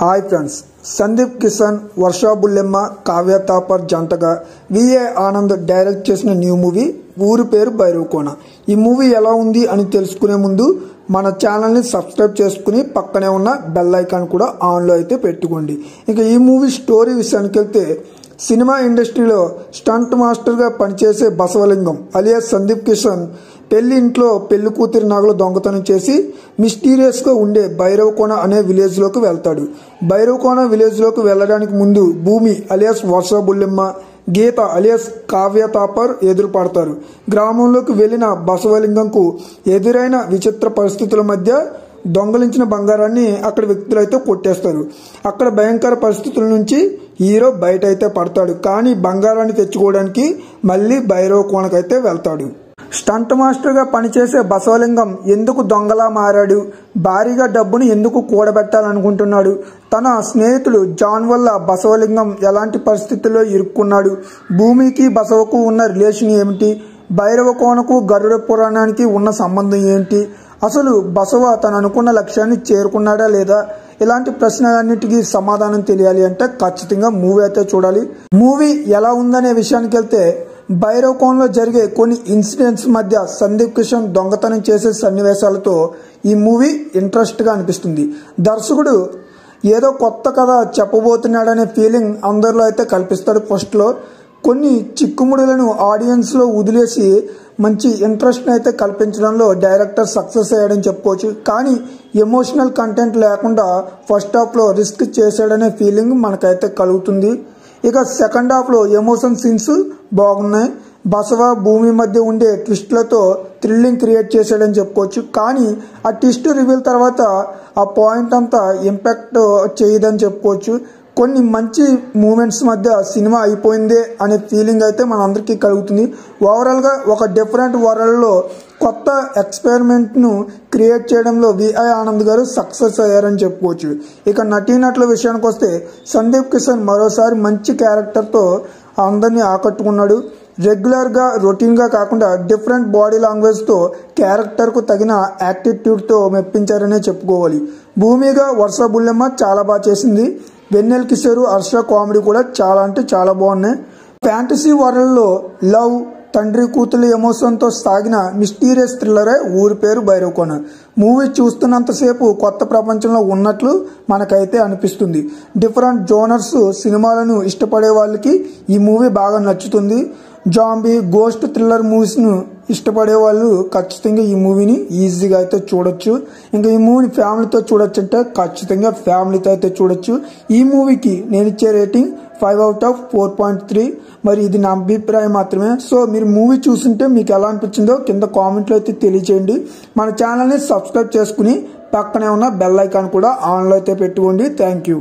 Hi friends, Sandeep Kishan, వర్ష బుల్లెమ్మ, కావ్య తాపర్ జంటగా VA Anand direct చేసిన new movie ఊరి పేరు భైరవకోన. ఈ మూవీ ఎలా ఉంది అని తెలుసుకునే ముందు మన ఛానల్ని సబ్స్క్రైబ్ చేసుకుని పక్కనే ఉన్న బెల్ ఐకాన్ కూడా ఆన్లో అయితే పెట్టుకోండి. ఇక ఈ మూవీ స్టోరీ విషయానికి వెళ్తే, సినిమా ఇండస్ట్రీలో స్టంట్ మాస్టర్గా పనిచేసే బసవలింగం అలియాస్ సందీప్ కిషన్ పెళ్లి ఇంట్లో పెళ్లి కూతురి నగలు దొంగతనం చేసి మిస్టీరియస్గా ఉండే భైరవకోన అనే విలేజ్లోకి వెళ్తాడు. భైరవకోన విలేజ్లోకి వెళ్ళడానికి ముందు భూమి అలియాస్ వర్ష బుల్లెమ్మ, గీత అలియాస్ కావ్య తాపర్ ఎదురుపడతారు. గ్రామంలోకి వెళ్లిన బసవలింగంకు ఎదురైన విచిత్ర పరిస్థితుల మధ్య దొంగలించిన బంగారాన్ని అక్కడ వ్యక్తులైతే కొట్టేస్తారు. అక్కడ భయంకర పరిస్థితుల నుంచి హీరో బయట అయితే పడతాడు. కానీ బంగారాన్ని తెచ్చుకోవడానికి మళ్ళీ భైరవకోనకైతే వెళ్తాడు. స్టంట్ మాస్టర్గా పనిచేసే బసవలింగం ఎందుకు దొంగలా మారాడు, భారీగా డబ్బును ఎందుకు కూడబెట్టాలనుకుంటున్నాడు, తన స్నేహితుడు జాన్ వల్ల బసవలింగం ఎలాంటి పరిస్థితుల్లో ఇరుక్కున్నాడు, భూమికి బసవకు ఉన్న రిలేషన్ ఏమిటి, భైరవకోనకు గరుడ పురాణానికి ఉన్న సంబంధం ఏంటి, అసలు బసవ తను అనుకున్న లక్ష్యాన్ని చేరుకున్నాడా లేదా, ఇలాంటి ప్రశ్నలన్నిటికీ సమాధానం తెలియాలి అంటే ఖచ్చితంగా మూవీ అయితే చూడాలి. మూవీ ఎలా ఉందనే విషయానికి వెళ్తే, భైరవకోనలో జరిగే కొన్ని ఇన్సిడెంట్స్ మధ్య సందీప్ కిషన్ దొంగతనం చేసే సన్నివేశాలతో ఈ మూవీ ఇంట్రెస్ట్గా అనిపిస్తుంది. దర్శకుడు ఏదో కొత్త కథ చెప్పబోతున్నాడనే ఫీలింగ్ అందరిలో అయితే కల్పిస్తాడు. ఫస్ట్లో కొన్ని చిక్కుముడులను ఆడియన్స్లో వదిలేసి మంచి ఇంట్రెస్ట్ అయితే కల్పించడంలో డైరెక్టర్ సక్సెస్ అయ్యాడని చెప్పుకోవచ్చు. కానీ ఎమోషనల్ కంటెంట్ లేకుండా ఫస్ట్ హాఫ్లో రిస్క్ చేశాడనే ఫీలింగ్ మనకైతే కలుగుతుంది. ఇక సెకండ్ హాఫ్లో ఎమోషన్ సీన్స్ బాగున్నాయి. బసవ భూమి మధ్య ఉండే ట్విస్ట్లతో థ్రిల్లింగ్ క్రియేట్ చేశాడని చెప్పుకోవచ్చు. కానీ ఆ ట్విస్ట్ రివీల్ తర్వాత ఆ పాయింట్ అంతా ఇంపాక్ట్ చేయదని చెప్పుకోవచ్చు. కొన్ని మంచి మూమెంట్స్ మధ్య సినిమా అయిపోయిందే అనే ఫీలింగ్ అయితే మనందరికీ కలుగుతుంది. ఓవరాల్గా ఒక డిఫరెంట్ వరల్డ్లో కొత్త ఎక్స్పెరిమెంట్ను క్రియేట్ చేయడంలో విఐ ఆనంద్ గారు సక్సెస్ అయ్యారని చెప్పుకోవచ్చు. ఇక నటీనటుల విషయానికి వస్తే, సందీప్ కిషన్ మరోసారి మంచి క్యారెక్టర్తో అందరినీ ఆకట్టుకున్నాడు. రెగ్యులర్గా రొటీన్గా కాకుండా డిఫరెంట్ బాడీ లాంగ్వేజ్తో క్యారెక్టర్కు తగిన యాటిట్యూడ్తో మెప్పించారనే చెప్పుకోవాలి. భూమిగా వర్ష బుల్లెమ్మ చాలా బాగా చేసింది. వెన్నెల కిషోర్, హర్ష కామెడీ కూడా చాలా అంటే చాలా బాగున్నాయి. ఫ్యాంటసీ వరల్డ్లో లవ్, తండ్రి కూతురు ఎమోషన్తో సాగిన మిస్టీరియస్ థ్రిల్లరే ఊరి పేరు భైరవకోన. మూవీ చూస్తున్నంతసేపు కొత్త ప్రపంచంలో ఉన్నట్లు మనకైతే అనిపిస్తుంది. డిఫరెంట్ జోనర్స్ సినిమాలను ఇష్టపడే వాళ్ళకి ఈ మూవీ బాగా నచ్చుతుంది. జాంబీ, గోస్ట్ థ్రిల్లర్ మూవీస్ను ఇష్టపడే వాళ్ళు ఖచ్చితంగా ఈ మూవీని ఈజీగా అయితే చూడొచ్చు. ఇంకా ఈ మూవీని ఫ్యామిలీతో చూడొచ్చు అంటే ఖచ్చితంగా ఫ్యామిలీతో అయితే చూడొచ్చు. ఈ మూవీకి నేను ఇచ్చే రేటింగ్ 5/4.3. మరి ఇది నా అభిప్రాయం మాత్రమే. సో మీరు మూవీ చూస్తుంటే మీకు ఎలా అనిపించిందో కింద కామెంట్లో అయితే తెలియచేయండి. మన ఛానల్ని సబ్స్క్రైబ్ చేసుకుని పక్కనే ఉన్న బెల్ ఐకాన్ కూడా ఆన్లో అయితే పెట్టుకోండి. Thank you.